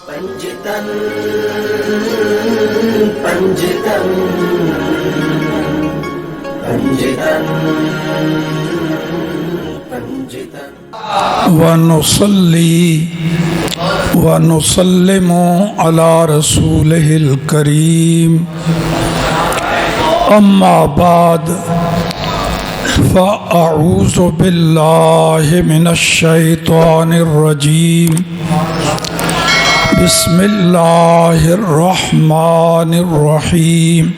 پنجتن پنجتن پنجتن پنجتن ونصلي ونسلم على رسوله الكريم أما بعد فأعوذ بالله من الشيطان الرجيم بسم الله الرحمن الرحيم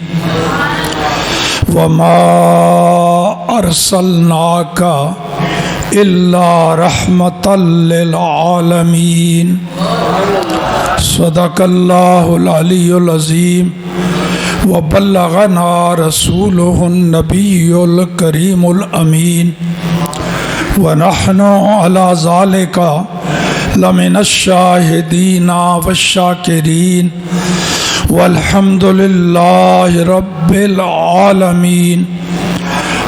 وما أرسلناك إلا رحمة للعالمين صدق الله العلي العظيم وبلغنا رسوله النبي الكريم الأمين ونحن على ذلك لمن الشاهدين والشاكرين والحمد لله رب العالمين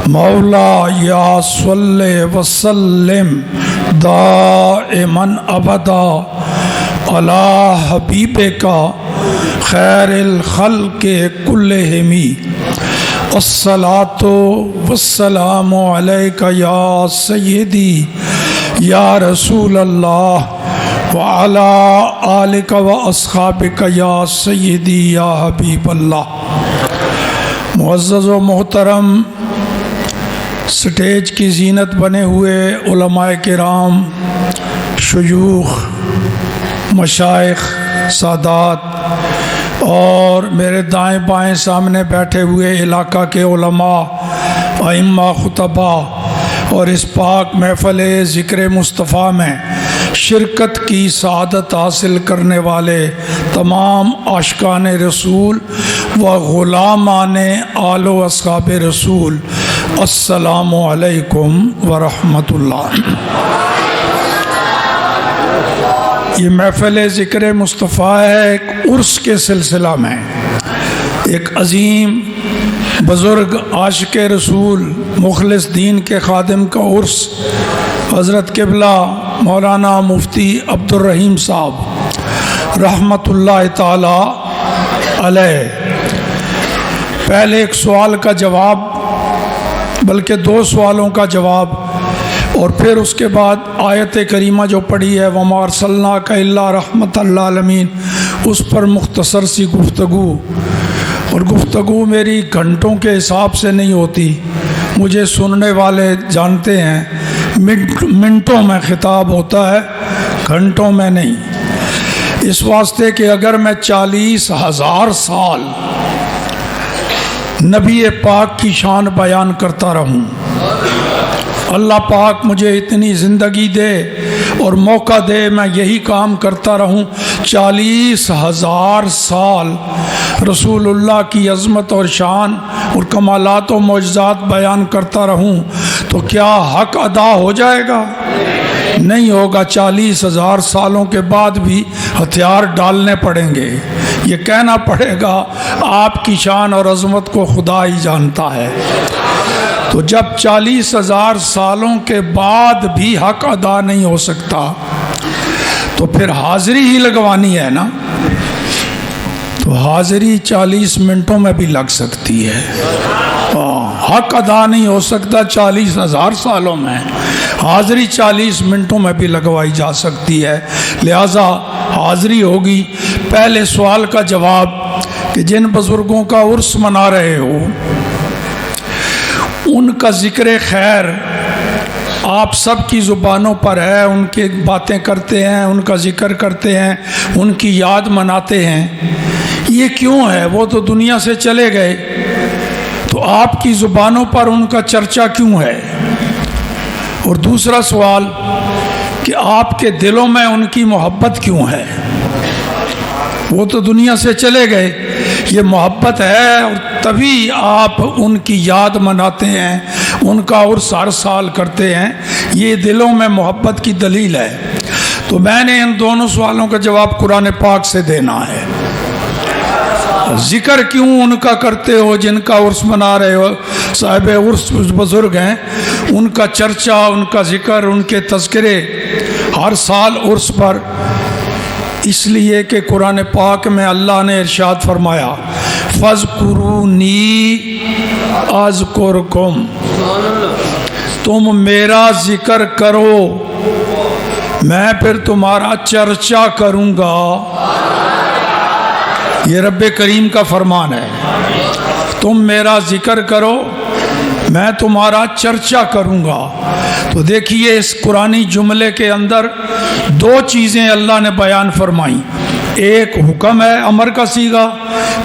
مولاي صل وسلم دائما ابدا على حبيبك خير الخلق كلهم الصلاة والسلام عليك يا سيدي یا رسول اللہ وعلی آلک و اصحابک یا سیدی یا حبیب اللہ۔ معزز و محترم سٹیج کی زینت بنے ہوئے علماء کرام، شیوخ، مشائخ، سادات اور میرے دائیں بائیں سامنے بیٹھے ہوئے علاقہ کے علماء، ائمہ، خطباء اور اس پاک محفل ذکر مصطفیٰ میں شرکت کی سعادت حاصل کرنے والے تمام عاشقان رسول و غلامان آل و اصحاب رسول، السلام علیکم ورحمۃ اللہ۔ یہ محفل ذکر مصطفیٰ ہے ایک عرس کے سلسلہ میں، ایک عظیم بزرگ عاشق رسول مخلص دین کے خادم کا عرس، حضرت قبلہ مولانا مفتی عبدالرحیم صاحب رحمۃ اللہ تعالی علیہ۔ پہلے ایک سوال کا جواب، بلکہ دو سوالوں کا جواب، اور پھر اس کے بعد آیت کریمہ جو پڑھی ہے وَمَا أَرْسَلْنَاكَ إِلَّا رَحْمَةً لِّلْعَالَمِينَ، اس پر مختصر سی گفتگو، اور گفتگو میری گھنٹوں کے حساب سے نہیں ہوتی، مجھے سننے والے جانتے ہیں منٹوں میں خطاب ہوتا ہے، گھنٹوں میں نہیں۔ اس واسطے کہ اگر میں 40,000 سال نبی پاک کی شان بیان کرتا رہوں، اللہ پاک مجھے اتنی زندگی دے اور موقع دے میں یہی کام کرتا رہوں، 40,000 سال رسول اللہ کی عظمت اور شان اور کمالات و معجزات بیان کرتا رہوں تو کیا حق ادا ہو جائے گا؟ نہیں ہوگا۔ 40,000 سالوں کے بعد بھی ہتھیار ڈالنے پڑیں گے، یہ کہنا پڑے گا آپ کی شان اور عظمت کو خدا ہی جانتا ہے۔ تو جب 40,000 سالوں کے بعد بھی حق ادا نہیں ہو سکتا تو پھر حاضری ہی لگوانی ہے نا، تو حاضری 40 منٹوں میں بھی لگ سکتی ہے، حق ادا نہیں ہو سکتا 40,000 سالوں میں، حاضری 40 منٹوں میں بھی لگوائی جا سکتی ہے، لہٰذا حاضری ہوگی۔ پہلے سوال کا جواب کہ جن بزرگوں کا عرس منا رہے ہو ان کا ذکر خیر آپ سب کی زبانوں پر ہے، ان کی باتیں کرتے ہیں، ان کا ذکر کرتے ہیں، ان کی یاد مناتے ہیں، یہ کیوں ہے؟ وہ تو دنیا سے چلے گئے، تو آپ کی زبانوں پر ان کا چرچا کیوں ہے؟ اور دوسرا سوال کہ آپ کے دلوں میں ان کی محبت کیوں ہے؟ وہ تو دنیا سے چلے گئے، یہ محبت ہے اور تبھی آپ ان کی یاد مناتے ہیں، ان کا عرس ہر سال کرتے ہیں، یہ دلوں میں محبت کی دلیل ہے۔ تو میں نے ان دونوں سوالوں کا جواب قرآن پاک سے دینا ہے۔ ذکر کیوں ان کا کرتے ہو جن کا عرس منا رہے ہو؟ صاحب عرس بزرگ ہیں، ان کا چرچا، ان کا ذکر، ان کے تذکرے ہر سال عرس پر اس لیے کہ قرآن پاک میں اللہ نے ارشاد فرمایا فَاذْكُرُونِي أَذْكُرْكُمْ، تم میرا ذکر کرو میں پھر تمہارا چرچا کروں گا۔ یہ رب کریم کا فرمان ہے، تم میرا ذکر کرو میں تمہارا چرچا کروں گا۔ تو دیکھیے اس قرآنی جملے کے اندر دو چیزیں اللہ نے بیان فرمائیں، ایک حکم ہے امر کا صیغہ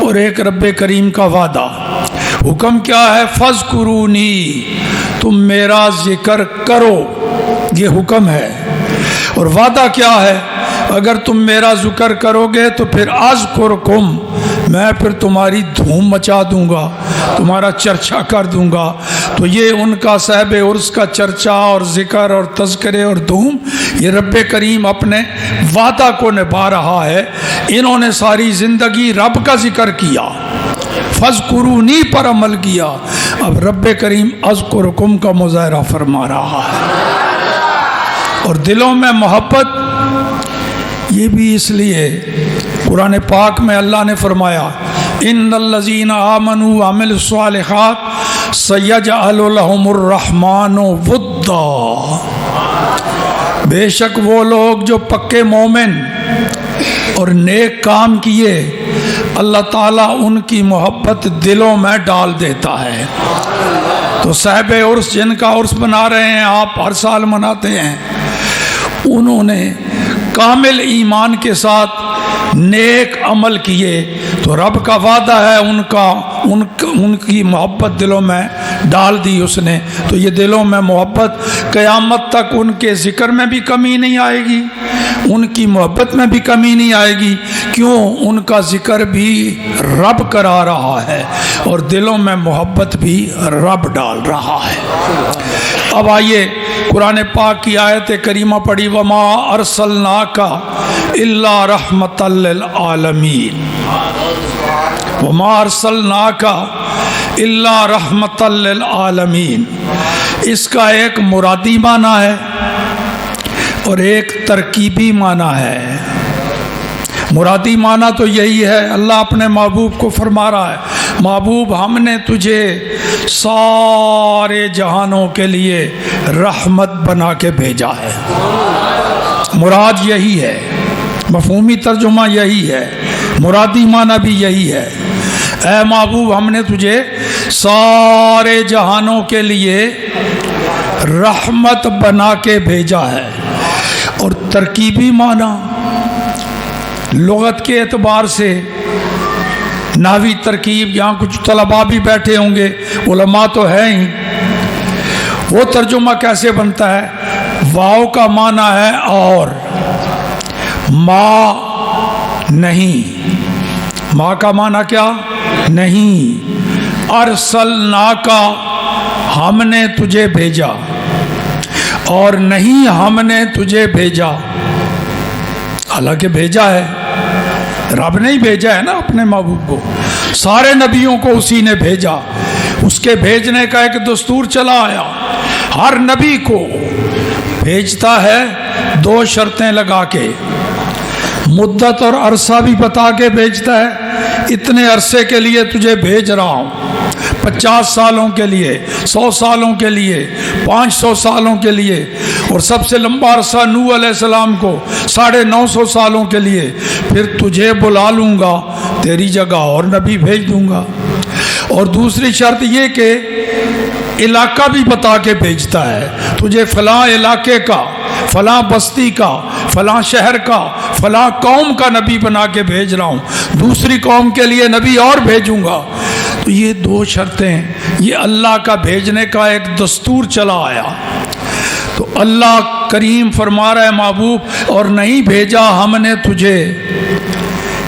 اور ایک رب کریم کا وعدہ۔ حکم کیا ہے؟ فَاذْكُرُونِي، تم میرا ذکر کرو، یہ حکم ہے۔ اور وعدہ کیا ہے؟ اگر تم میرا ذکر کرو گے تو پھر اذکرکم، میں پھر تمہاری دھوم مچا دوں گا، تمہارا چرچا کر دوں گا۔ تو یہ ان کا صاحب عرس کا چرچا اور ذکر اور تذکرے اور دھوم، یہ رب کریم اپنے وعدہ کو نبھا رہا ہے۔ انہوں نے ساری زندگی رب کا ذکر کیا، فَاذْكُرُونِی پر عمل کیا، اب رب کریم اذکرکم کا مظاہرہ فرما رہا ہے۔ اور دلوں میں محبت یہ بھی اس لیے قرآن پاک میں اللہ نے فرمایا ان الذین آمنوا وعملوا الصالحات سیجعل لهم الرحمن ودا، بے شک وہ لوگ جو پکے مومن اور نیک کام کیے اللہ تعالیٰ ان کی محبت دلوں میں ڈال دیتا ہے۔ تو صاحب عرس جن کا عرس بنا رہے ہیں آپ ہر سال مناتے ہیں، انہوں نے کامل ایمان کے ساتھ نیک عمل کیے تو رب کا وعدہ ہے ان کی محبت دلوں میں ڈال دی اس نے۔ تو یہ دلوں میں محبت قیامت تک ان کے ذکر میں بھی کمی نہیں آئے گی، ان کی محبت میں بھی کمی نہیں آئے گی، کیوں؟ ان کا ذکر بھی رب کرا رہا ہے اور دلوں میں محبت بھی رب ڈال رہا ہے۔ اب آئیے قرآن پاک کی آیت کریمہ پڑھی وما ارسلناک الا رحمۃ للعالمین، وما ارسلناک الا رحمۃ للعالمین۔ اس کا ایک مرادی معنی ہے اور ایک ترکیبی معنی ہے۔ مرادی معنی تو یہی ہے، اللہ اپنے محبوب کو فرما رہا ہے محبوب ہم نے تجھے سارے جہانوں کے لیے رحمت بنا کے بھیجا ہے، مراد یہی ہے، مفہومی ترجمہ یہی ہے، مرادی معنی بھی یہی ہے۔ اے محبوب ہم نے تجھے سارے جہانوں کے لیے رحمت بنا کے بھیجا ہے۔ اور ترکیبی معنی لغت کے اعتبار سے نحوی ترکیب، یہاں کچھ طلباء بھی بیٹھے ہوں گے، علماء تو ہیں ہی، وہ ترجمہ کیسے بنتا ہے؟ واو کا معنی ہے اور، ما نہیں، ما کا معنی کیا؟ نہیں، ارسلناک ہم نے تجھے بھیجا، اور نہیں ہم نے تجھے بھیجا، حالانکہ بھیجا ہے، رب نے ہی بھیجا ہے نا اپنے محبوب کو، سارے نبیوں کو اسی نے بھیجا۔ اس کے بھیجنے کا ایک دستور چلا آیا، ہر نبی کو بھیجتا ہے دو شرطیں لگا کے، مدت اور عرصہ بھی بتا کے بھیجتا ہے، اتنے عرصے کے لیے تجھے بھیج رہا ہوں، 50 سالوں کے لیے، 100 سالوں کے لیے، 500 سالوں کے لیے، اور سب سے لمبا عرصہ نوح علیہ السلام کو 950 سالوں کے لیے، پھر تجھے بلا لوں گا تیری جگہ اور نبی بھیج دوں گا۔ اور دوسری شرط یہ کہ علاقہ بھی بتا کے بھیجتا ہے، تجھے فلاں علاقے کا، فلاں بستی کا، فلاں شہر کا، فلاں قوم کا نبی بنا کے بھیج رہا ہوں، دوسری قوم کے لیے نبی اور بھیجوں گا۔ تو یہ دو شرطیں، یہ اللہ کا بھیجنے کا ایک دستور چلا آیا۔ تو اللہ کریم فرما رہا ہے محبوب اور نہیں بھیجا ہم نے تجھے،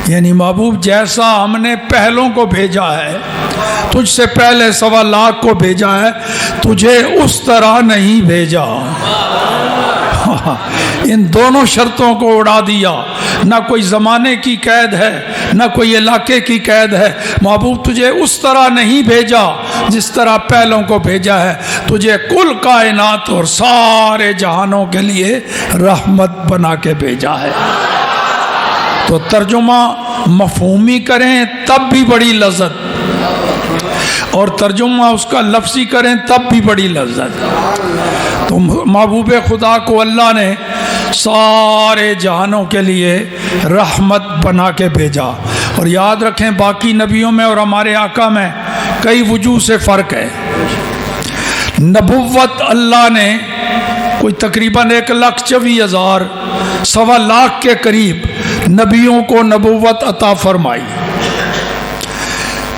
یعنی محبوب جیسا ہم نے پہلوں کو بھیجا ہے، تجھ سے پہلے 1.25 لاکھ کو بھیجا ہے، تجھے اس طرح نہیں بھیجا۔ ان دونوں شرطوں کو اڑا دیا، نہ کوئی زمانے کی قید ہے نہ کوئی علاقے کی قید ہے، محبوب تجھے اس طرح نہیں بھیجا جس طرح پہلوں کو بھیجا ہے، تجھے کل کائنات اور سارے جہانوں کے لیے رحمت بنا کے بھیجا ہے۔ تو ترجمہ مفہومی کریں تب بھی بڑی لذت، اور ترجمہ اس کا لفظی کریں تب بھی بڑی لذت۔ تو محبوب خدا کو اللہ نے سارے جہانوں کے لیے رحمت بنا کے بھیجا۔ اور یاد رکھیں باقی نبیوں میں اور ہمارے آقا میں کئی وجوہ سے فرق ہے۔ نبوت اللہ نے کوئی تقریباً 1,24,000 سوا لاکھ کے قریب نبیوں کو نبوت عطا فرمائی۔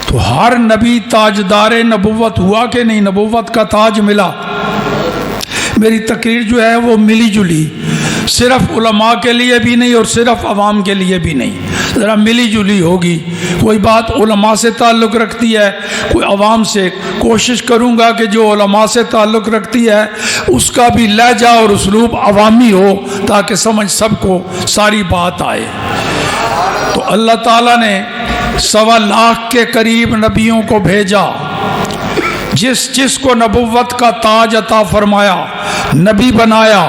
تو ہر نبی تاجدار نبوت ہوا کہ نہیں؟ نبوت کا تاج ملا؟ میری تقریر جو ہے وہ ملی جلی، صرف علماء کے لیے بھی نہیں اور صرف عوام کے لیے بھی نہیں، ذرا ملی جلی ہوگی۔ کوئی بات علماء سے تعلق رکھتی ہے، کوئی عوام سے۔ کوشش کروں گا کہ جو علماء سے تعلق رکھتی ہے اس کا بھی لہجہ اور اسلوب عوامی ہو تاکہ سمجھ سب کو ساری بات آئے۔ تو اللہ تعالیٰ نے سوا لاکھ کے قریب نبیوں کو بھیجا، جس کو نبوت کا تاج عطا فرمایا، نبی بنایا،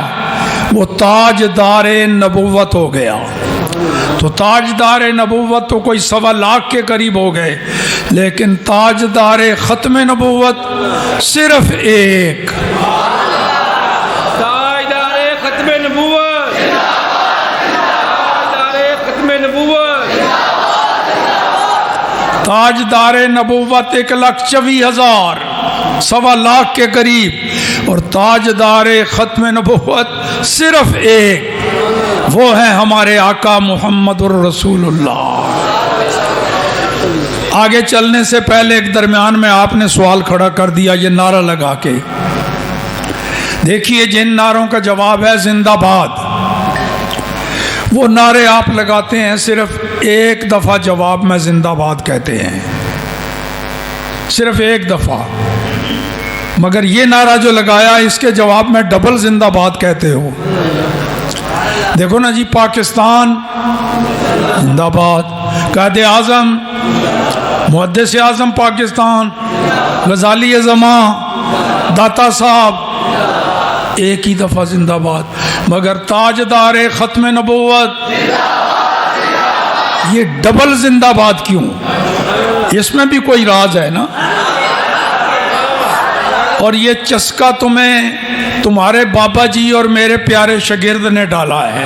وہ تاجدار نبوت ہو گیا۔ تو تاجدار نبوت تو کوئی سوا لاکھ کے قریب ہو گئے، لیکن تاجدار ختم نبوت صرف ایک۔ تاجدار ختم نبوت، تاجدار ختم نبوت، تاجدار نبوت 1,24,000 سوا لاکھ کے قریب، اور تاجدار ختم نبوت صرف ایک، وہ ہے ہمارے آقا محمد الرسول اللہ۔ آگے چلنے سے پہلے ایک درمیان میں آپ نے سوال کھڑا کر دیا یہ نعرہ لگا کے۔ دیکھیے جن نعروں کا جواب ہے زندہ باد، وہ نعرے آپ لگاتے ہیں صرف ایک دفعہ جواب میں زندہ باد کہتے ہیں، صرف ایک دفعہ، مگر یہ نعرہ جو لگایا اس کے جواب میں ڈبل زندہ باد کہتے ہو۔ دیکھو نا جی، پاکستان زندہ باد، قائد اعظم، محدث اعظم پاکستان، غزالی زماں، داتا صاحب، ایک ہی دفعہ زندہ باد، مگر تاجدار ختم نبوت یہ ڈبل زندہ باد کیوں؟ اس میں بھی کوئی راز ہے نا؟ اور یہ چسکا تمہیں تمہارے بابا جی اور میرے پیارے شاگرد نے ڈالا ہے۔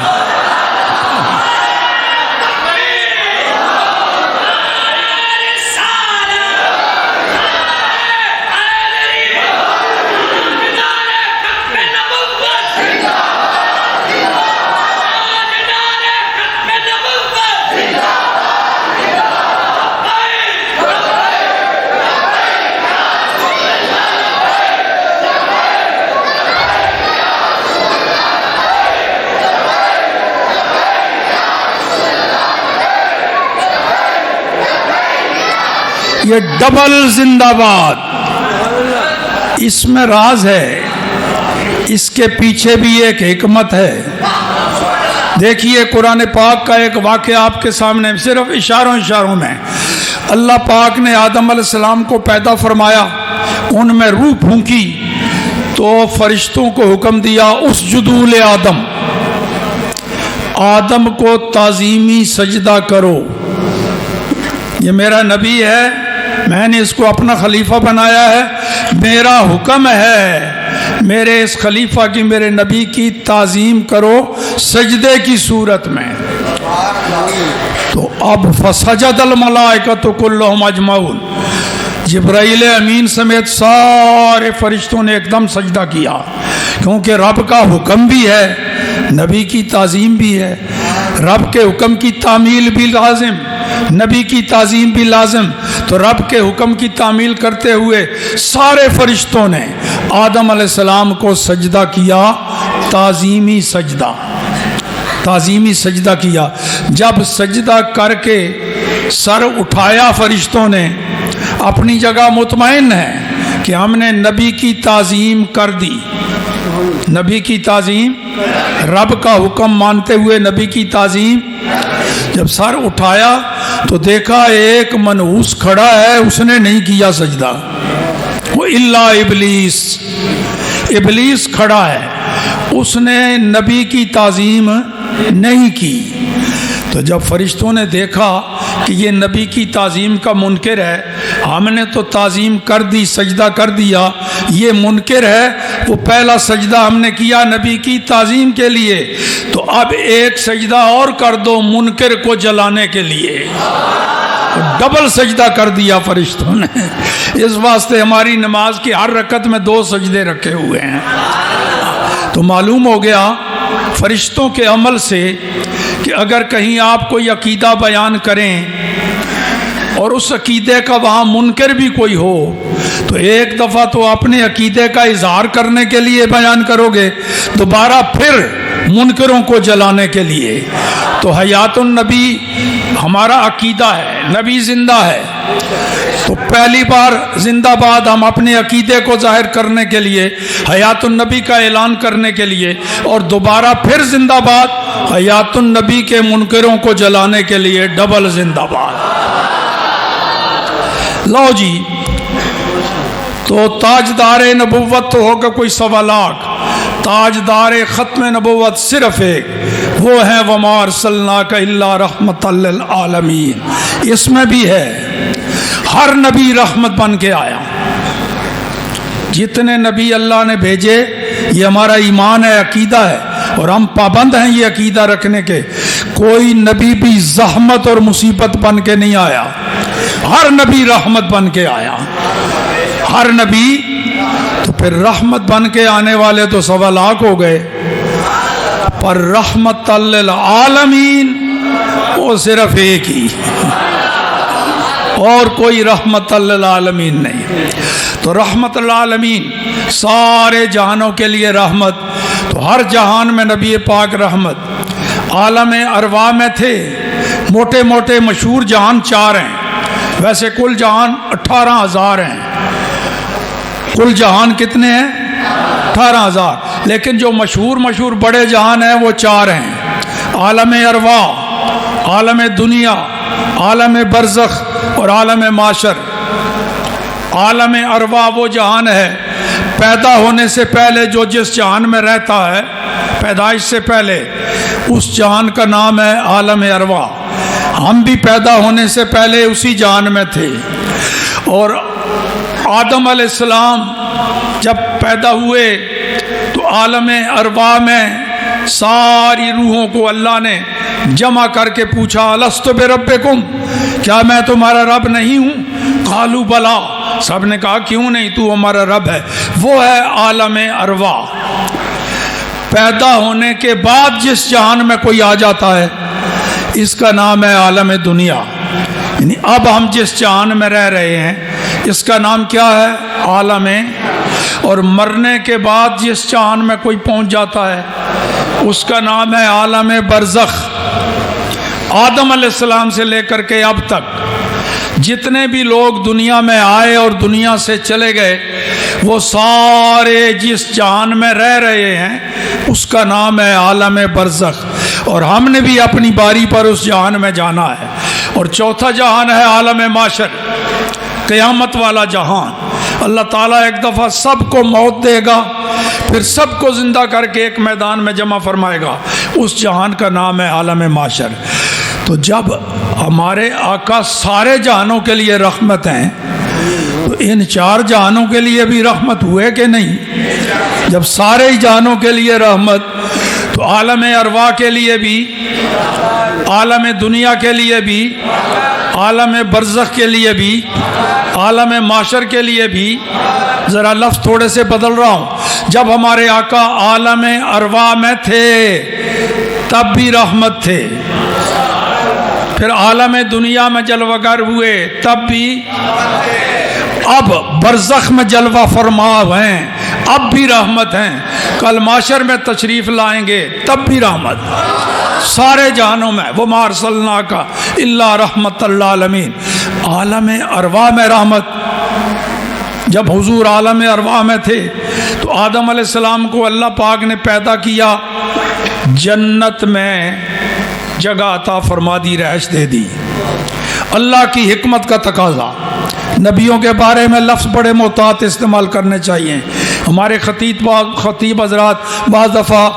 یہ ڈبل زندہ باد، اس میں راز ہے، اس کے پیچھے بھی ایک حکمت ہے۔ دیکھیے قرآن پاک کا ایک واقعہ آپ کے سامنے، صرف اشاروں میں۔ اللہ پاک نے آدم علیہ السلام کو پیدا فرمایا، ان میں روح پھونکی تو فرشتوں کو حکم دیا اسجدوا لآدم، آدم کو تعظیمی سجدہ کرو، یہ میرا نبی ہے، میں نے اس کو اپنا خلیفہ بنایا ہے، میرا حکم ہے میرے اس خلیفہ کی، میرے نبی کی تعظیم کرو سجدے کی صورت میں۔ تو اب فسجد الملائکۃ کلہم اجمعون، جبرائیل امین سمیت سارے فرشتوں نے ایک دم سجدہ کیا، کیونکہ رب کا حکم بھی ہے، نبی کی تعظیم بھی ہے، رب کے حکم کی تعمیل بھی لازم، نبی کی تعظیم بھی لازم۔ تو رب کے حکم کی تعمیل کرتے ہوئے سارے فرشتوں نے آدم علیہ السلام کو سجدہ کیا، تعظیمی سجدہ، تعظیمی سجدہ کیا۔ جب سجدہ کر کے سر اٹھایا فرشتوں نے، اپنی جگہ مطمئن ہے کہ ہم نے نبی کی تعظیم کر دی، نبی کی تعظیم، رب کا حکم مانتے ہوئے نبی کی تعظیم۔ جب سر اٹھایا تو دیکھا ایک منحوس کھڑا ہے، اس نے نہیں کیا سجدہ، وہ الا ابلیس، ابلیس کھڑا ہے، اس نے نبی کی تعظیم نہیں کی۔ تو جب فرشتوں نے دیکھا کہ یہ نبی کی تعظیم کا منکر ہے، ہم نے تو تعظیم کر دی، سجدہ کر دیا، یہ منکر ہے، وہ پہلا سجدہ ہم نے کیا نبی کی تعظیم کے لیے، تو اب ایک سجدہ اور کر دو منکر کو جلانے کے لیے۔ ڈبل سجدہ کر دیا فرشتوں نے۔ اس واسطے ہماری نماز کی ہر رکعت میں 2 سجدے رکھے ہوئے ہیں۔ تو معلوم ہو گیا فرشتوں کے عمل سے کہ اگر کہیں آپ کوئی عقیدہ بیان کریں اور اس عقیدے کا وہاں منکر بھی کوئی ہو تو ایک دفعہ تو اپنے عقیدے کا اظہار کرنے کے لیے بیان کرو گے، دوبارہ پھر منکروں کو جلانے کے لیے۔ تو حیات النبی ہمارا عقیدہ ہے، نبی زندہ ہے، تو پہلی بار زندہ باد ہم اپنے عقیدے کو ظاہر کرنے کے لیے، حیات النبی کا اعلان کرنے کے لیے، اور دوبارہ پھر زندہ باد حیات النبی کے منکروں کو جلانے کے لیے، ڈبل زندہ باد۔ لو جی، تو تاجدار نبوت تو ہوگا کوئی 1.25 لاکھ، تاجدار ختم نبوت صرف ایک، وہ ہے وَمَا أَرْسَلْنَاكَ إِلَّا رَحْمَةً لِّلْعَالَمِينَ۔ اس میں بھی ہے ہر نبی رحمت بن کے آیا۔ جتنے نبی اللہ نے بھیجے، یہ ہمارا ایمان ہے، عقیدہ ہے، اور ہم پابند ہیں یہ عقیدہ رکھنے کے، کوئی نبی بھی زحمت اور مصیبت بن کے نہیں آیا، ہر نبی رحمت بن کے آیا، ہر نبی۔ تو پھر رحمت بن کے آنے والے تو 1.25 لاکھ ہو گئے، پر رحمت للعالمین وہ صرف ایک ہی، اور کوئی رحمت للعالمین نہیں۔ تو رحمت للعالمین سارے جہانوں کے لیے رحمت، تو ہر جہان میں نبی پاک رحمت۔ عالم ارواح میں تھے، موٹے موٹے مشہور جہان 4 ہیں، ویسے کل جہان 18,000 ہیں۔ کل جہان کتنے ہیں؟ 18,000، لیکن جو مشہور بڑے جہان ہیں وہ 4 ہیں، عالم ارواح، عالم دنیا، عالم برزخ اور عالم معاشر۔ عالم ارواح وہ جہان ہے پیدا ہونے سے پہلے جو جس جہان میں رہتا ہے، پیدائش سے پہلے، اس جہان کا نام ہے عالم ارواح۔ ہم بھی پیدا ہونے سے پہلے اسی جہان میں تھے، اور آدم علیہ السلام جب پیدا ہوئے تو عالم ارواح میں ساری روحوں کو اللہ نے جمع کر کے پوچھا، الست بربکم، کیا میں تمہارا رب نہیں ہوں؟ قالوا بلا، سب نے کہا کیوں نہیں، تو ہمارا رب ہے۔ وہ ہے عالم ارواح۔ پیدا ہونے کے بعد جس جہان میں کوئی آ جاتا ہے اس کا نام ہے عالم دنیا، یعنی اب ہم جس جہان میں رہ رہے ہیں اس کا نام کیا ہے؟ عالم۔ اور مرنے کے بعد جس جہان میں کوئی پہنچ جاتا ہے اس کا نام ہے عالم برزخ۔ آدم علیہ السلام سے لے کر کے اب تک جتنے بھی لوگ دنیا میں آئے اور دنیا سے چلے گئے، وہ سارے جس جہان میں رہ رہے ہیں اس کا نام ہے عالم برزخ، اور ہم نے بھی اپنی باری پر اس جہان میں جانا ہے۔ اور چوتھا جہان ہے عالم معاشر، قیامت والا جہان۔ اللہ تعالیٰ ایک دفعہ سب کو موت دے گا، پھر سب کو زندہ کر کے ایک میدان میں جمع فرمائے گا، اس جہان کا نام ہے عالم معاشر۔ تو جب ہمارے آقا سارے جہانوں کے لیے رحمت ہیں تو ان 4 جہانوں کے لیے بھی رحمت ہوئے کہ نہیں؟ جب سارے جہانوں کے لیے رحمت، تو عالم ارواح کے لیے بھی، عالم دنیا کے لیے بھی، عالم برزخ کے لیے بھی، عالم معاشر کے لیے بھی۔ ذرا لفظ تھوڑے سے بدل رہا ہوں، جب ہمارے آقا عالم ارواح میں تھے تب بھی رحمت تھے، پھر عالم دنیا میں جلوہ گر ہوئے تب بھی، اب برزخ میں جلوہ فرما ہیں اب بھی رحمت ہیں، کل معاشر میں تشریف لائیں گے تب بھی رحمت، سارے جہانوں میں۔ وَمَا أَرْسَلْنَاكَ إِلَّا رَحْمَةً لِّلْعَالَمِينَ۔ عالم ارواح میں رحمت۔ جب حضور عالم ارواح میں تھے تو آدم علیہ السلام کو اللہ پاک نے پیدا کیا، جنت میں جگہ عطا فرما دی، رہائش دے دی۔ اللہ کی حکمت کا تقاضا۔ نبیوں کے بارے میں لفظ بڑے محتاط استعمال کرنے چاہیے۔ ہمارے خطیب حضرات بعض دفعہ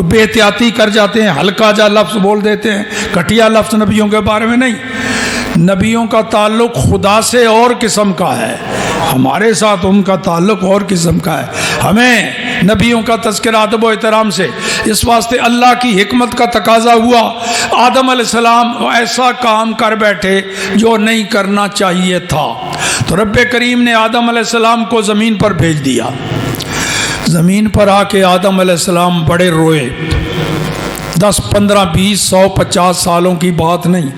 بے احتیاطی کر جاتے ہیں، ہلکا جا لفظ بول دیتے ہیں، کٹیا لفظ نبیوں کے بارے میں نہیں، نبیوں کا تعلق خدا سے اور قسم کا ہے، ہمارے ساتھ ان کا تعلق اور قسم کا ہے۔ ہمیں نبیوں کا تذکرہ ادب و احترام سے، اس واسطے اللہ کی حکمت کا تقاضا ہوا، آدم علیہ السلام ایسا کام کر بیٹھے جو نہیں کرنا چاہیے تھا، تو رب کریم نے آدم علیہ السلام کو زمین پر بھیج دیا۔ زمین پر آ کے آدم علیہ السلام بڑے روئے، 10 15 20 100 50 سالوں کی بات نہیں،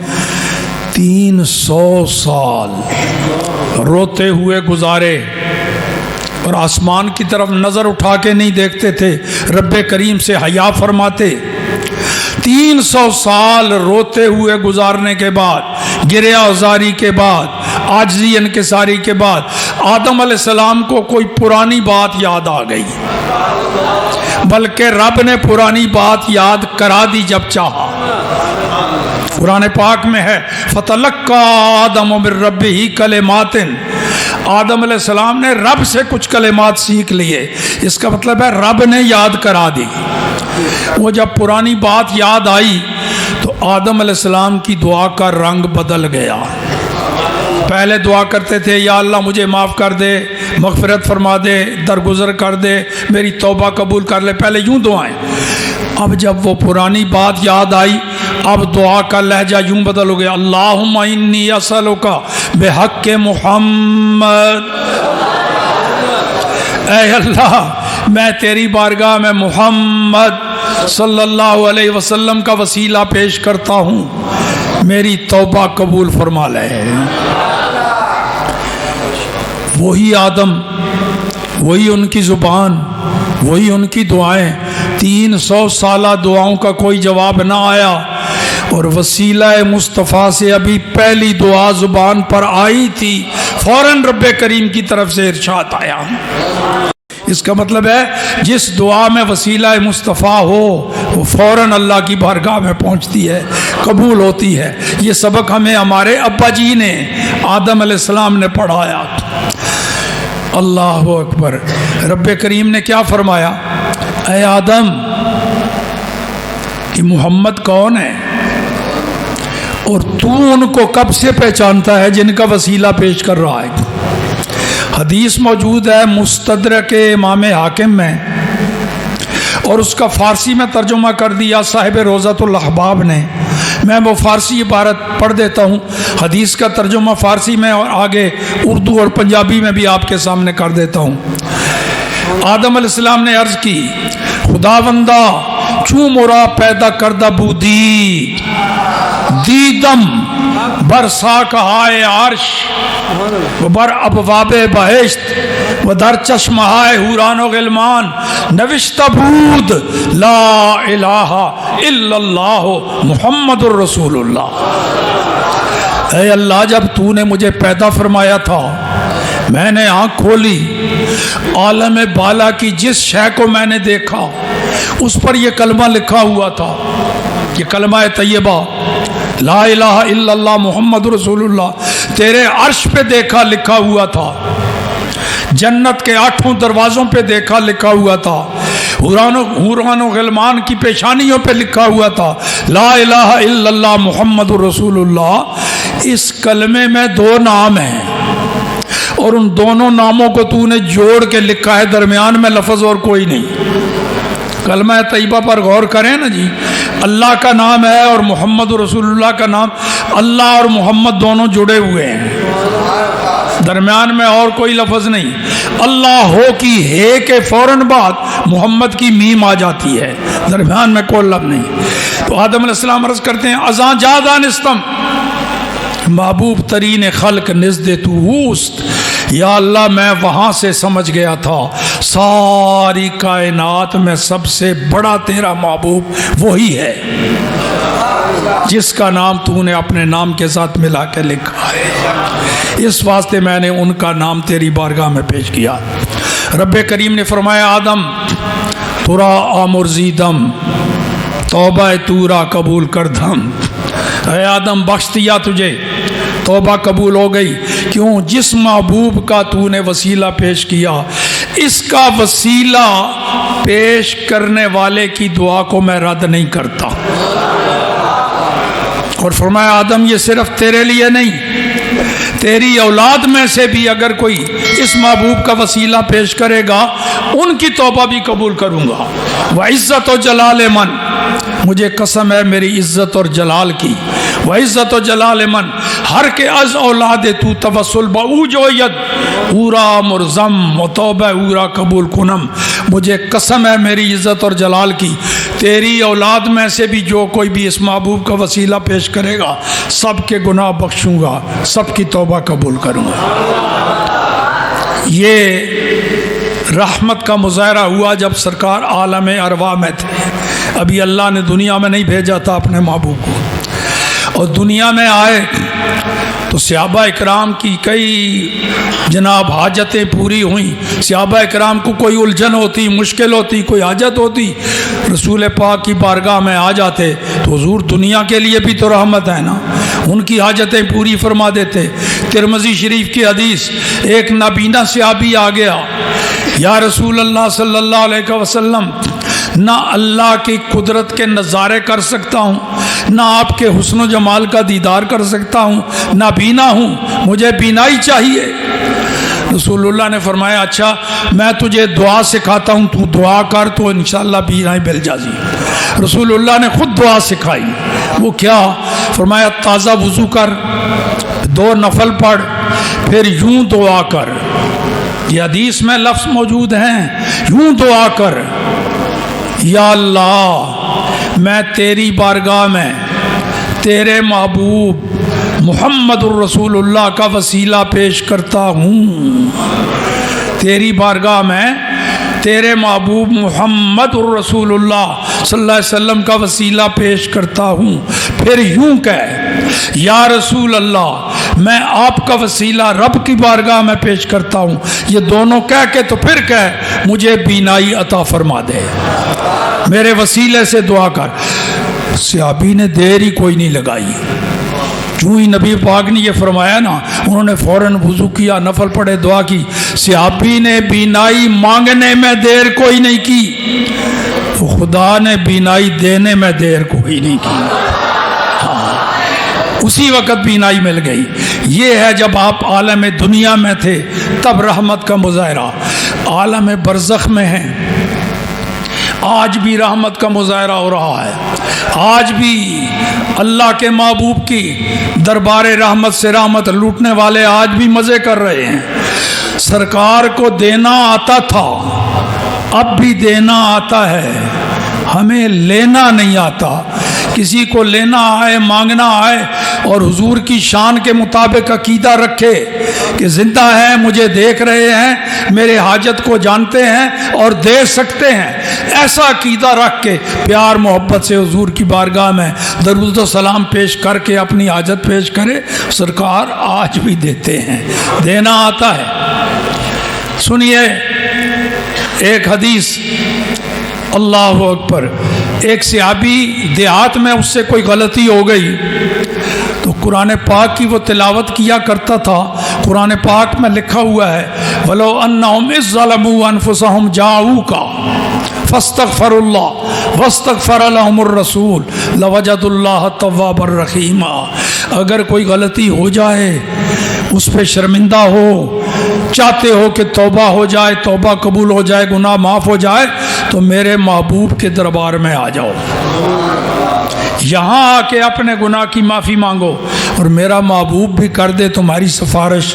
300 سال روتے ہوئے گزارے، اور آسمان کی طرف نظر اٹھا کے نہیں دیکھتے تھے، رب کریم سے حیا فرماتے۔ 300 سال روتے ہوئے گزارنے کے بعد، گریہ ازاری کے بعد، عاجزی انکساری کے بعد، آدم علیہ السلام کو کوئی پرانی بات یاد آ گئی، بلکہ رب نے پرانی بات یاد کرا دی جب چاہا۔ قرآن پاک میں ہے فَتَلَقَّى آدَمُ مِن رَبِّهِ كَلِمَاتٍ، آدم علیہ السلام نے رب سے کچھ کلمات سیکھ لیے، اس کا مطلب ہے رب نے یاد کرا دی۔ وہ جب پرانی بات یاد آئی تو آدم علیہ السلام کی دعا کا رنگ بدل گیا۔ پہلے دعا کرتے تھے یا اللہ مجھے معاف کر دے، مغفرت فرما دے، درگزر کر دے، میری توبہ قبول کر لے، پہلے یوں دعائیں۔ اب جب وہ پرانی بات یاد آئی، اب دعا کا لہجہ یوں بدل ہو گیا، اللہم انی اسألک بحق محمد، اے اللہ میں تیری بارگاہ میں محمد صلی اللہ علیہ وسلم کا وسیلہ پیش کرتا ہوں، میری توبہ قبول فرما لے۔ وہی آدم، وہی ان کی زبان، وہی ان کی دعائیں، 300 سالہ دعاؤں کا کوئی جواب نہ آیا، اور وسیلہ مصطفیٰ سے ابھی پہلی دعا زبان پر آئی تھی، فوراً رب کریم کی طرف سے ارشاد آیا۔ اس کا مطلب ہے جس دعا میں وسیلہ مصطفیٰ ہو وہ فوراً اللہ کی بارگاہ میں پہنچتی ہے، قبول ہوتی ہے۔ یہ سبق ہمیں ہمارے ابا جی نے، آدم علیہ السلام نے پڑھایا۔ اللہ اکبر۔ رب کریم نے کیا فرمایا؟ اے آدم، کہ محمد کون ہے اور تو ان کو کب سے پہچانتا ہے جن کا وسیلہ پیش کر رہا ہے؟ حدیث موجود ہے مستدرک امام حاکم میں، اور اس کا فارسی میں ترجمہ کر دیا صاحب روضۃ الاحباب نے۔ میں وہ فارسی عبارت پڑھ دیتا ہوں، حدیث کا ترجمہ فارسی میں اور آگے اردو اور پنجابی میں بھی آپ کے سامنے کر دیتا ہوں۔ آدم علیہ السلام نے عرض کی، خداوندا چوں مورا پیدا کردہ بودی دیدم بر ساکہائے عرش و بر ابواب بہشت و در چشمہائے حوران و غلمان نوشتہ بود لا الہ الا اللہ محمد الرسول اللہ۔ اے اللہ، جب تو نے مجھے پیدا فرمایا تھا، میں نے آنکھ کھولی، عالم بالا کی جس شے کو میں نے دیکھا اس پر یہ کلمہ لکھا ہوا تھا، یہ کلمہ طیبہ لا الہ الا اللہ محمد رسول اللہ تیرے عرش پہ دیکھا لکھا ہوا تھا، جنت کے 8 دروازوں پہ دیکھا لکھا ہوا تھا، حوران و غلمان کی پیشانیوں پہ لکھا ہوا تھا لا الہ الا اللہ محمد رسول اللہ۔ اس کلمے میں 2 نام ہیں، اور ان دونوں ناموں کو تو نے جوڑ کے لکھا ہے، درمیان میں لفظ اور کوئی نہیں۔ کلمہ طیبہ پر غور کریں نا جی، اللہ کا نام ہے اور محمد رسول اللہ کا نام، اللہ اور محمد دونوں جڑے ہوئے ہیں، درمیان میں اور کوئی لفظ نہیں۔ اللہ ہو کی ہے کے فوراً بعد محمد کی میم آ جاتی ہے، درمیان میں کوئی لفظ نہیں۔ تو آدم علیہ السلام عرض کرتے ہیں ازاں جادانستم، محبوب ترین خلق نزد تو ہوست، یا اللہ میں وہاں سے سمجھ گیا تھا ساری کائنات میں سب سے بڑا تیرا محبوب وہی ہے جس کا نام تو نے اپنے نام کے ساتھ ملا کے لکھا ہے، اس واسطے میں نے ان کا نام تیری بارگاہ میں پیش کیا۔ رب کریم نے فرمایا آدم تورا آمرزیدم، توبہ تورا قبول کر دھم، اے آدم بخش دیا تجھے، توبہ قبول ہو گئی۔ کیوں؟ جس محبوب کا تو نے وسیلہ پیش کیا، اس کا وسیلہ پیش کرنے والے کی دعا کو میں رد نہیں کرتا۔ اور فرمایا آدم یہ صرف تیرے لیے نہیں، تیری اولاد میں سے بھی اگر کوئی اس محبوب کا وسیلہ پیش کرے گا ان کی توبہ بھی قبول کروں گا۔ وعزت و جلال من، مجھے قسم ہے میری عزت اور جلال کی، وعزت و جلال من ہر کے از اولاد تو توسل بعوج و ید اورا مرزم و توبہ اورا قبول کنم، مجھے قسم ہے میری عزت اور جلال کی، تیری اولاد میں سے بھی جو کوئی بھی اس محبوب کا وسیلہ پیش کرے گا سب کے گناہ بخشوں گا، سب کی توبہ قبول کروں گا۔ یہ رحمت کا مظاہرہ ہوا جب سرکار عالم ارواح میں تھے، ابھی اللہ نے دنیا میں نہیں بھیجا تھا اپنے محبوب کو، اور دنیا میں آئے تو صحابہ اکرام کی کئی جناب حاجتیں پوری ہوئیں۔ صحابہ اکرام کو کوئی الجھن ہوتی، مشکل ہوتی، کوئی حاجت ہوتی، رسول پاک کی بارگاہ میں آ جاتے تو حضور دنیا کے لیے بھی تو رحمت ہے نا، ان کی حاجتیں پوری فرما دیتے۔ ترمذی شریف کی حدیث، ایک نابینا صحابی آ گیا، یا رسول اللہ صلی اللہ علیہ وسلم، نہ اللہ کی قدرت کے نظارے کر سکتا ہوں، نہ آپ کے حسن و جمال کا دیدار کر سکتا ہوں، نہ بینا ہوں، مجھے بینائی چاہیے۔ رسول اللہ نے فرمایا اچھا میں تجھے دعا سکھاتا ہوں، تو دعا کر تو انشاءاللہ بینائی مل جائے۔ رسول اللہ نے خود دعا سکھائی، وہ کیا؟ فرمایا تازہ وضو کر، 2 نفل پڑھ، پھر یوں دعا کر، یہ حدیث میں لفظ موجود ہیں، یوں دعا کر، یا اللہ میں تیری بارگاہ میں تیرے محبوب محمد الرسول اللہ کا وسیلہ پیش کرتا ہوں، تیری بارگاہ میں تیرے محبوب محمد الرسول اللہ صلی اللہ علیہ وسلم کا وسیلہ پیش کرتا ہوں، پھر یوں کہہ یا رسول اللہ میں آپ کا وسیلہ رب کی بارگاہ میں پیش کرتا ہوں، یہ دونوں کہہ کے تو پھر کہہ مجھے بینائی عطا فرما دے، میرے وسیلے سے دعا کر۔ صحابی نے دیر ہی کوئی نہیں لگائی، جو ہی نبی پاک نے یہ فرمایا نا انہوں نے فوراً وضو کیا، نفل پڑھے، دعا کی۔ صحابی نے بینائی مانگنے میں دیر کوئی نہیں کی، تو خدا نے بینائی دینے میں دیر کوئی نہیں کی، اسی وقت بینائی مل گئی۔ یہ ہے جب آپ عالم دنیا میں تھے تب رحمت کا مظاہرہ، عالم برزخ میں ہیں آج بھی رحمت کا مظاہرہ ہو رہا ہے، آج بھی اللہ کے محبوب کی دربار رحمت سے رحمت لوٹنے والے آج بھی مزے کر رہے ہیں۔ سرکار کو دینا آتا تھا، اب بھی دینا آتا ہے، ہمیں لینا نہیں آتا۔ کسی کو لینا آئے، مانگنا آئے اور حضور کی شان کے مطابق عقیدہ رکھے کہ زندہ ہیں، مجھے دیکھ رہے ہیں، میرے حاجت کو جانتے ہیں اور دے سکتے ہیں، ایسا عقیدہ رکھ کے پیار محبت سے حضور کی بارگاہ میں درود و سلام پیش کر کے اپنی حاجت پیش کرے، سرکار آج بھی دیتے ہیں، دینا آتا ہے۔ سنیے ایک حدیث، اللہ اکبر، ایک صحابی دیہات میں اس سے کوئی غلطی ہو گئی تو قرآن پاک کی وہ تلاوت کیا کرتا تھا۔ قرآن پاک میں لکھا ہوا ہے وَلَوْ أَنَّهُمْ إِذْ ظَلَمُوا أَنفُسَهُمْ جَاءُوكَ فَاسْتَغْفَرُوا اللَّهَ وَاسْتَغْفَرَ لَهُمُ الرَّسُولُ لَوَجَدُوا اللَّهَ تَوَّابًا رَحِيمًا۔ اگر کوئی غلطی ہو جائے، اس پہ شرمندہ ہو، چاہتے ہو کہ توبہ ہو جائے، توبہ قبول ہو جائے، گناہ معاف ہو جائے، تو میرے محبوب کے دربار میں آ جاؤ، یہاں آ کے اپنے گناہ کی معافی مانگو اور میرا محبوب بھی کر دے تمہاری سفارش،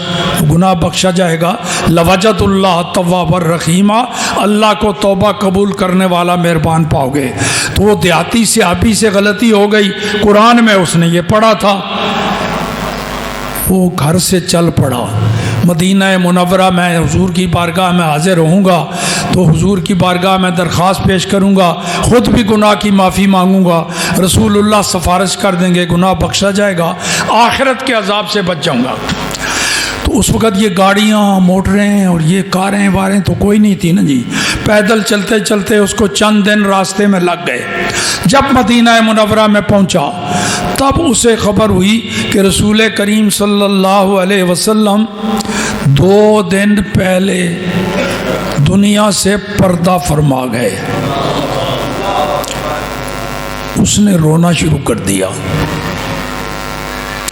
گناہ بخشا جائے گا۔ لوجد اللہ تواب الرحیمہ، اللہ کو توبہ قبول کرنے والا مہربان پاؤ گے۔ تو وہ دیہاتی صحابی سے غلطی ہو گئی، قرآن میں اس نے یہ پڑھا تھا، وہ گھر سے چل پڑا، مدینہ منورہ میں حضور کی بارگاہ میں حاضر ہوں گا تو حضور کی بارگاہ میں درخواست پیش کروں گا، خود بھی گناہ کی معافی مانگوں گا، رسول اللہ سفارش کر دیں گے، گناہ بخشا جائے گا، آخرت کے عذاب سے بچ جاؤں گا۔ تو اس وقت یہ گاڑیاں، موٹریں اور یہ کاریں واریں تو کوئی نہیں تھی نا جی، پیدل چلتے چلتے اس کو چند دن راستے میں لگ گئے۔ جب مدینہ منورہ میں پہنچا تب اسے خبر ہوئی کہ رسول کریم صلی اللہ علیہ وسلم 2 دن پہلے دنیا سے پردہ فرما گئے۔ اس نے رونا شروع کر دیا،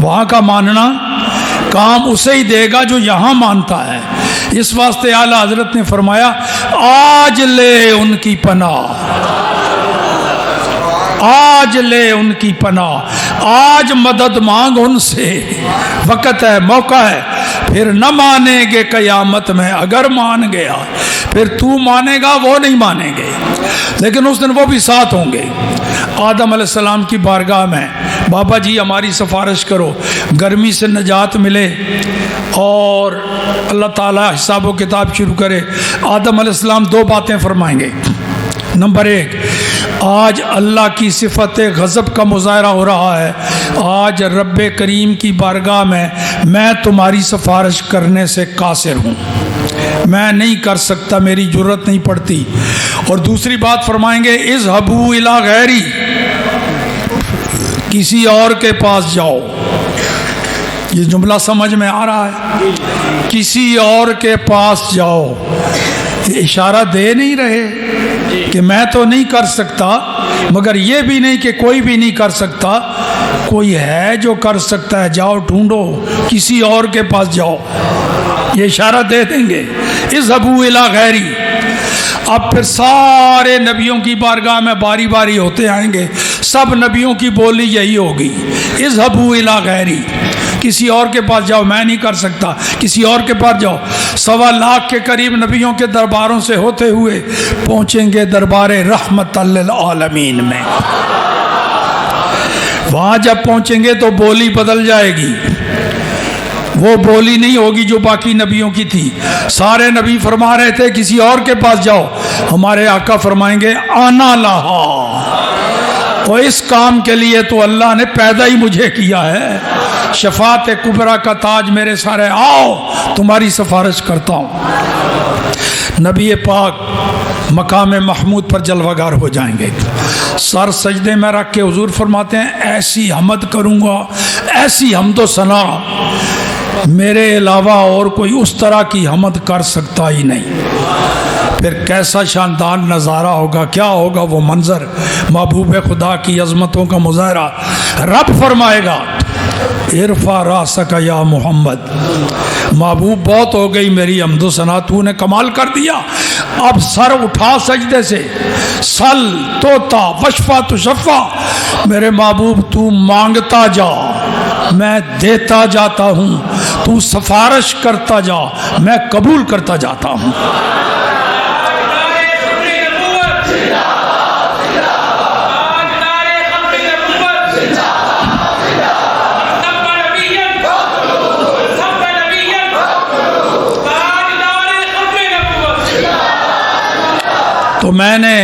وہاں کا ماننا کام اسے ہی دے گا جو یہاں مانتا ہے. اس واسطے اعلیٰ حضرت نے فرمایا آج لے ان کی پناہ، آج لے ان کی پناہ، آج مدد مانگ ان سے، وقت ہے، موقع ہے. پھر نہ مانیں گے قیامت میں، اگر مان گیا پھر تو مانے گا، وہ نہیں مانیں گے، لیکن اس دن وہ بھی ساتھ ہوں گے. آدم علیہ السلام کی بارگاہ میں بابا جی ہماری سفارش کرو، گرمی سے نجات ملے اور اللہ تعالیٰ حساب و کتاب شروع کرے. آدم علیہ السلام دو باتیں فرمائیں گے. نمبر ایک، آج اللہ کی صفت غضب کا مظاہرہ ہو رہا ہے، آج رب کریم کی بارگاہ میں تمہاری سفارش کرنے سے قاصر ہوں، میں نہیں کر سکتا، میری جرت نہیں پڑتی. اور دوسری بات فرمائیں گے اذهبوا الی غیری، کسی اور کے پاس جاؤ. یہ جملہ سمجھ میں آ رہا ہے؟ کسی اور کے پاس جاؤ. اشارہ دے نہیں رہے کہ میں تو نہیں کر سکتا، مگر یہ بھی نہیں کہ کوئی بھی نہیں کر سکتا، کوئی ہے جو کر سکتا ہے، جاؤ ڈھونڈو، کسی اور کے پاس جاؤ. یہ اشارہ دے دیں گے اذهبوا الی غیری. اب پھر سارے نبیوں کی بارگاہ میں باری باری ہوتے آئیں گے، سب نبیوں کی بولی یہی ہوگی اذهبوا الی غیری، کسی اور کے پاس جاؤ، میں نہیں کر سکتا، کسی اور کے پاس جاؤ. 1.25 لاکھ کے قریب نبیوں کے درباروں سے ہوتے ہوئے پہنچیں گے دربار رحمت للعالمین میں. وہاں جب پہنچیں گے تو بولی بدل جائے گی، وہ بولی نہیں ہوگی جو باقی نبیوں کی تھی. سارے نبی فرما رہے تھے کسی اور کے پاس جاؤ، ہمارے آقا فرمائیں گے آنا لہا، اور اس کام کے لیے تو اللہ نے پیدا ہی مجھے کیا ہے. شفاعت کبریٰ کا تاج میرے سارے، آؤ تمہاری سفارش کرتا ہوں. نبی پاک مقام محمود پر جلوہ گر ہو جائیں گے، سر سجدے میں رکھ کے حضور فرماتے ہیں ایسی حمد کروں گا، ایسی حمد و ثنا میرے علاوہ اور کوئی اس طرح کی حمد کر سکتا ہی نہیں. پھر کیسا شاندار نظارہ ہوگا، کیا ہوگا وہ منظر، محبوب خدا کی عظمتوں کا مظاہرہ. رب فرمائے گا ارفع راسک یا محمد، محبوب بہت ہو گئی میری حمد و ثنا، تو نے کمال کر دیا، اب سر اٹھا سجدے سے، سل توتا وشفا تشفا، میرے محبوب تو مانگتا جا میں دیتا جاتا ہوں، تو سفارش کرتا جا میں قبول کرتا جاتا ہوں. تو میں نے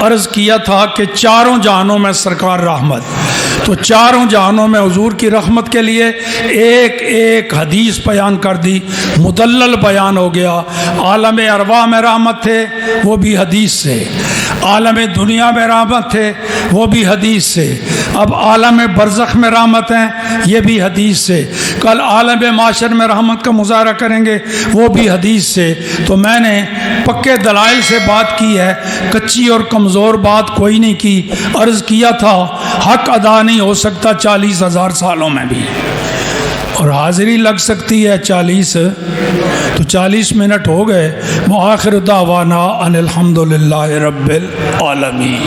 عرض کیا تھا کہ چاروں جہانوں میں سرکار رحمت، تو چاروں جہانوں میں حضور کی رحمت کے لیے ایک ایک حدیث بیان کر دی، مدلل بیان ہو گیا. عالم ارواح میں رحمت تھے وہ بھی حدیث سے، عالم دنیا میں رحمت تھے وہ بھی حدیث سے، اب عالم برزخ میں رحمت ہیں یہ بھی حدیث سے، کل عالم معاشر میں رحمت کا مظاہرہ کریں گے وہ بھی حدیث سے. تو میں نے پکے دلائل سے بات کی ہے، کچی اور کمزور بات کوئی نہیں کی. عرض کیا تھا حق ادا نہیں ہو سکتا 40,000 سالوں میں بھی، اور حاضری لگ سکتی ہے 40، تو 40 منٹ ہو گئے. وآخر دعوانا ان الحمدللہ رب العالمین.